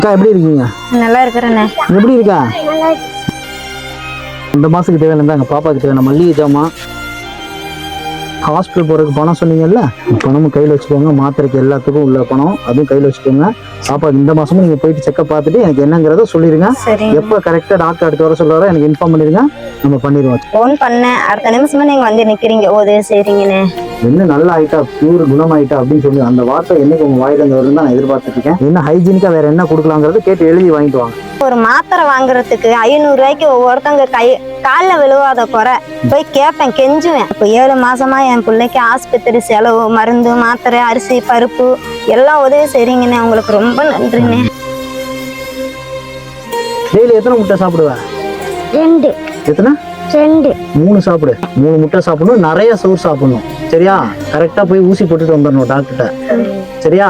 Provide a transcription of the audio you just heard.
அக்கா எப்படி இருக்கீங்க? நல்லா இருக்கிறேண்ணே. எப்படி இருக்கா? இந்த மாசத்துக்கு தேவையான எங்கள் பாப்பாவுக்கு தேவையான மல்லிகை ஜாமான், ஹாஸ்பிட்டல் போகிறதுக்கு பணம் சொன்னீங்கல்ல, பணமும் கையில் வச்சுக்கோங்க. மாத்திரைக்கு எல்லாத்துக்கும் உள்ள பணம் அதுவும் கையில் வச்சுக்கோங்க. பாப்பாவுக்கு இந்த மாசமும் நீங்கள் போயிட்டு செக்அப் பார்த்துட்டு எனக்கு என்னங்கிறத சொல்லிடுங்க. எப்போ கரெக்டாக டாக்டர் அடுத்து வர சொல்லுவாரோ எனக்கு இன்ஃபார்ம் பண்ணிடுங்க, நம்ம பண்ணிடுவோம். ஃபோன் பண்ணேன், அடுத்த நிமிஷமா நீங்கள் வந்து நிற்கிறீங்க. உதவி செய்கிறீங்கண்ணே. என்ன நல்லா ஆயிட்டா, பியூர் குணமாயிட்டா அப்படின்னு சொல்லி அந்த வார்த்தை என்னைக்கு உங்க வாயில இருந்து வருதுன்னு நான் எதிர்பார்த்துட்டு இருக்கேன். என்ன ஹைஜீனிக்கா வேற என்ன கொடுக்கலாங்கிறத கேட்டு எழுதி வாங்கிட்டு வாங்க. ஒரு மாத்திரை வாங்குறதுக்கு 500 ரூபாய்க்கு ஒவ்வொருத்தவங்க காலில் விழுவாத குறை போய் கேட்பேன், கெஞ்சுவேன். இப்போ 7 மாசமா என் பிள்ளைக்கு ஆஸ்பத்திரி செலவு, மருந்து, மாத்திரை, அரிசி, பருப்பு எல்லாம் உதவி செய்றீங்கண்ணே. உங்களுக்கு ரொம்ப நன்றிண்ணே. டெய்லி எத்தனை முட்டை சாப்பிடுவேன்? 2. எத்தனை? 2. 3 சாப்பிடு. 3 முட்டை சாப்பிடணும், நிறைய சோறு சாப்பிடணும். சரியா? கரெக்டா போய் ஊசி போட்டுட்டு வந்துடணும் டாக்டர்கிட்ட. சரியா?